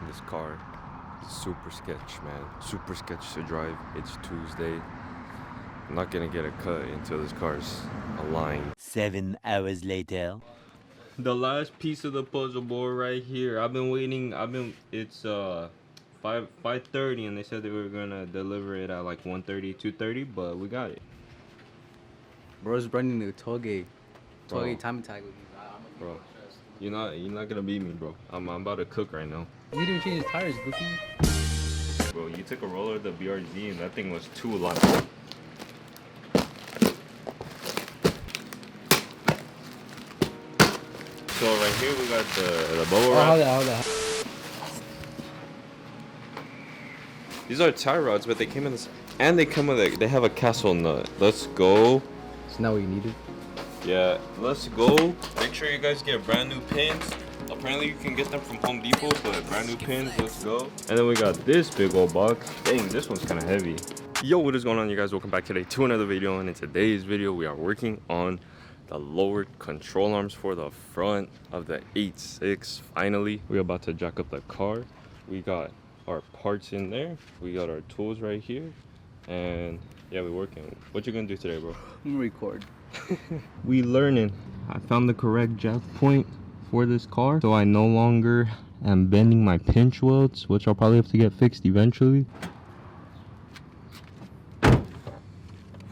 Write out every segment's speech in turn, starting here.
This car is super sketch, man. Super sketch to drive. It's Tuesday. I'm not gonna get a cut until this car's aligned. 7 hours later. The last piece of the puzzle board right here. I've been waiting. It's 5:30, and they said they were gonna deliver it at like 1:30, 2:30, but we got it. Bro's running the tollgate time attack with me. Bro, you're not gonna beat me, bro. I'm about to cook right now. You didn't change his tires, Goofy. Bro, you took a roller of the BRZ and that thing was too light. So right here we got the bubble wrap. Hold on. These are tie rods, but they came in this, and they come with they have a castle nut. Let's go. Isn't that what you needed? Yeah, let's go. Make sure you guys get brand new pins. Apparently you can get them from Home Depot, but brand new pins, let's go. And then we got this big old box. Dang, this one's kind of heavy. Yo, what is going on, you guys? Welcome back today to another video, and in today's video we are working on the lowered control arms for the front of the 86. Finally, we're about to jack up the car. We got our parts in there, we got our tools right here, and yeah, we're working. What you gonna do today, bro? I'm gonna record. We learning. I found the correct jack point for this car, so I no longer am bending my pinch welds, which I'll probably have to get fixed eventually.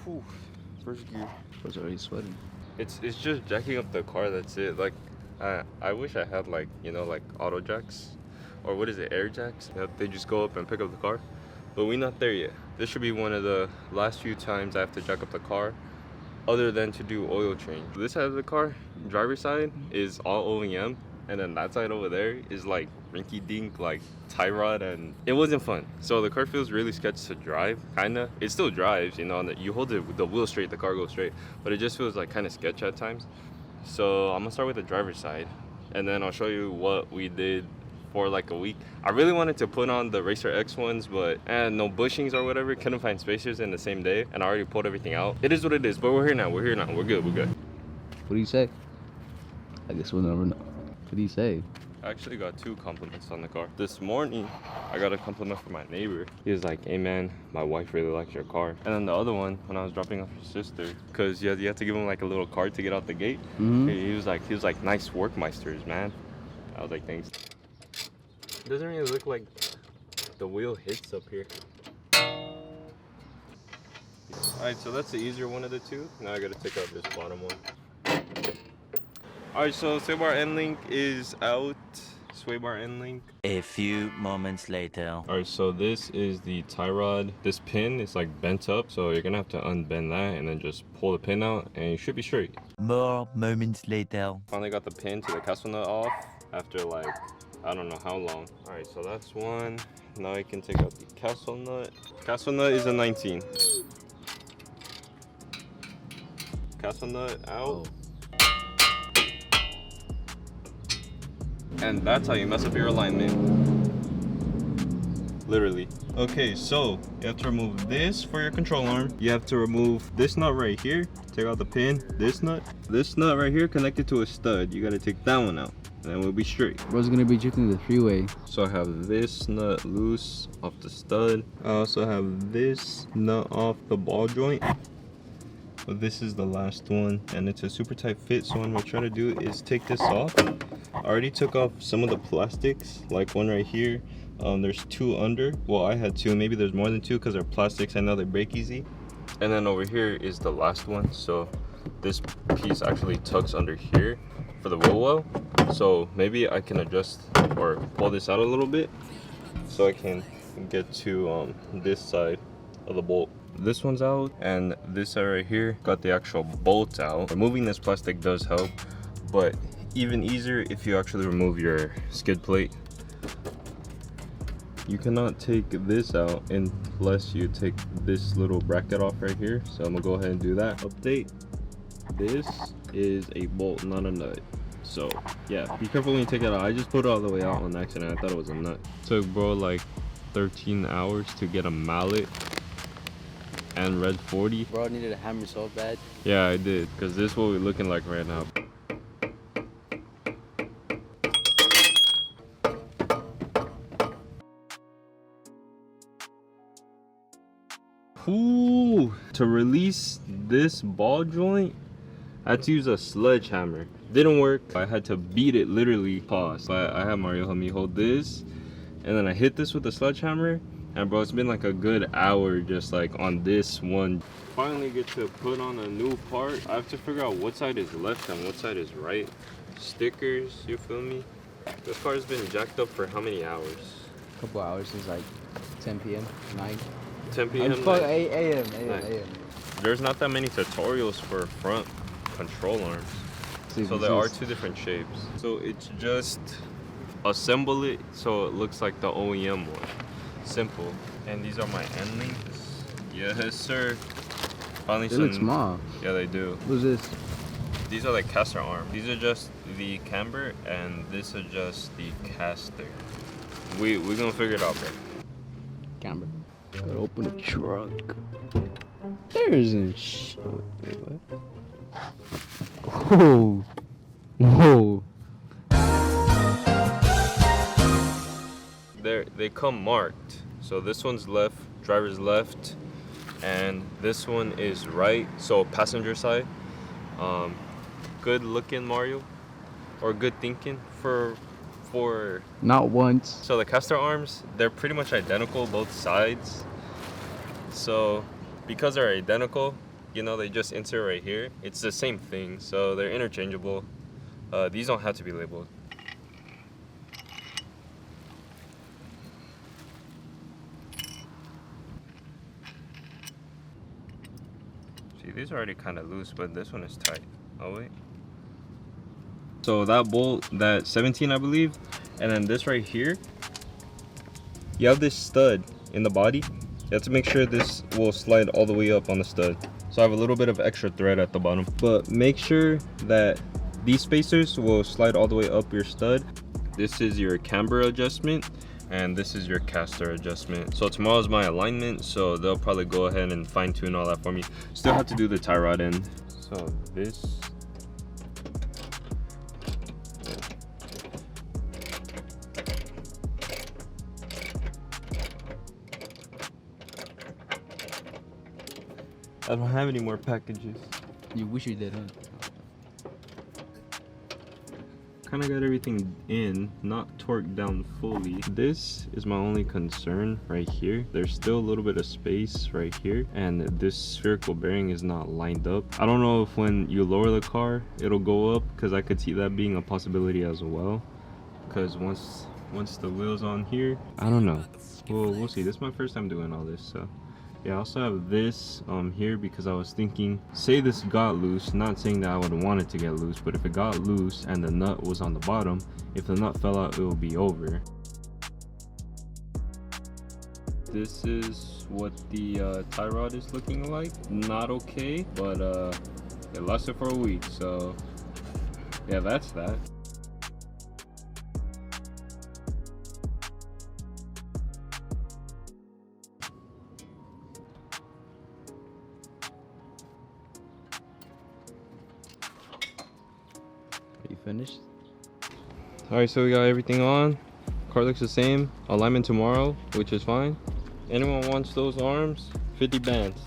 Whew. First gear. I was already sweating. It's just jacking up the car, that's it. Like I wish I had, like, you know, like auto jacks, or what is it, air jacks? They just go up and pick up the car, but we're not there yet. This should be one of the last few times I have to jack up the car, other than to do oil change. This side of the car, driver's side, is all OEM, and then that side over there is like rinky dink, like tie rod, and it wasn't fun. So the car feels really sketchy to drive, kinda. It still drives, you know, and you hold it with the wheel straight, the car goes straight, but it just feels like kind of sketch at times. So I'm gonna start with the driver's side, and then I'll show you what we did for like a week. I really wanted to put on the Racer X ones, but no bushings or whatever. Couldn't find spacers in the same day, and I already pulled everything out. It is what it is, but we're here now. We're good. What do you say? I guess we'll never know. What do you say? I actually got 2 compliments on the car. This morning, I got a compliment from my neighbor. He was like, "Hey man, my wife really likes your car." And then the other one, when I was dropping off your sister, because you have to give him like a little card to get out the gate. He was like, "Nice work, Meisters, man." I was like, "Thanks." It doesn't really look like the wheel hits up here. Alright, so that's the easier one of the two. Now I gotta take out this bottom one. Alright, so sway bar end link is out. Sway bar end link. A few moments later. Alright, so this is the tie rod. This pin is like bent up, so you're gonna have to unbend that and then just pull the pin out, and you should be straight. More moments later. Finally got the pin to the castle nut off after like, I don't know how long. Alright, so that's one. Now I can take out the castle nut. Castle nut is a 19. Castle nut out. And that's how you mess up your alignment. Literally. Okay, so you have to remove this for your control arm. You have to remove this nut right here. Take out the pin. This nut right here connected to a stud. You gotta take that one out, and then we'll be straight. Bro's gonna be drifting the freeway. So I have this nut loose off the stud. I also have this nut off the ball joint. But this is the last one, and it's a super tight fit. So what I'm gonna try to do is take this off. I already took off some of the plastics, like one right here. There's 2 under. Well, I had 2. Maybe there's more than 2 because they're plastics. I know they break easy. And then over here is the last one. So this piece actually tucks under here for the wheel well. So maybe I can adjust or pull this out a little bit so I can get to this side of the bolt. This one's out, and this side right here got the actual bolt out. Removing this plastic does help, but even easier if you actually remove your skid plate. You cannot take this out unless you take this little bracket off right here. So I'm gonna go ahead and do that. Update: this is a bolt, not a nut. So yeah, be careful when you take it out. I just put it all the way out on accident. I thought it was a nut. Took bro like 13 hours to get a mallet and red 40. Bro needed a hammer so bad. Yeah, I did, because this is what we're looking like right now. Ooh, to release this ball joint, I had to use a sledgehammer. Didn't work. I had to beat it, literally. Pause. But I had Mario help me hold this, and then I hit this with the sledgehammer. And bro, it's been like a good hour just like on this one. Finally get to put on a new part. I have to figure out what side is left and what side is right. Stickers, you feel me? This car has been jacked up for how many hours? A couple hours since like 10 p.m. 9. 10 p.m. 8 a.m. There's not that many tutorials for front control arms. So there are two different shapes. So it's just assemble it so it looks like the OEM one. Simple. And these are my end links. Yes, sir. Finally, they look small. Yeah, they do. What's this? These are like caster arms. These are just the camber, and this is just the caster. We're gonna figure it out, bro. Camber. Gotta open the truck. There isn't shit. Wait, what? Whoa. Whoa. They come marked. So this one's left, driver's left, and this one is right. So passenger side. Good looking Mario, or good thinking for not once. So the caster arms, they're pretty much identical both sides. So because they're identical, you know, they just insert right here. It's the same thing, so they're interchangeable. These don't have to be labeled. See, these are already kind of loose, but this one is tight. Oh wait. So that bolt, that 17 I believe, and then this right here, you have this stud in the body. You have to make sure this will slide all the way up on the stud. So I have a little bit of extra thread at the bottom, but make sure that these spacers will slide all the way up your stud. This is your camber adjustment, and this is your caster adjustment. So tomorrow's my alignment, so they'll probably go ahead and fine tune all that for me. Still have to do the tie rod end. So this, I don't have any more packages. You wish you did, huh? Kind of got everything in, not torqued down fully. This is my only concern right here. There's still a little bit of space right here, and this spherical bearing is not lined up. I don't know if when you lower the car it'll go up, because I could see that being a possibility as well. Because once the wheel's on here, I don't know. Well, we'll see. This is my first time doing all this, so. Yeah, I also have this here because I was thinking, say this got loose, not saying that I would want it to get loose, but if it got loose and the nut was on the bottom, if the nut fell out, it will be over. This is what the tie rod is looking like. Not okay, but it lasted for a week, so yeah, that's that. You finished? All right, so we got everything on. Car looks the same. Alignment tomorrow, which is fine. Anyone wants those arms? 50 bands.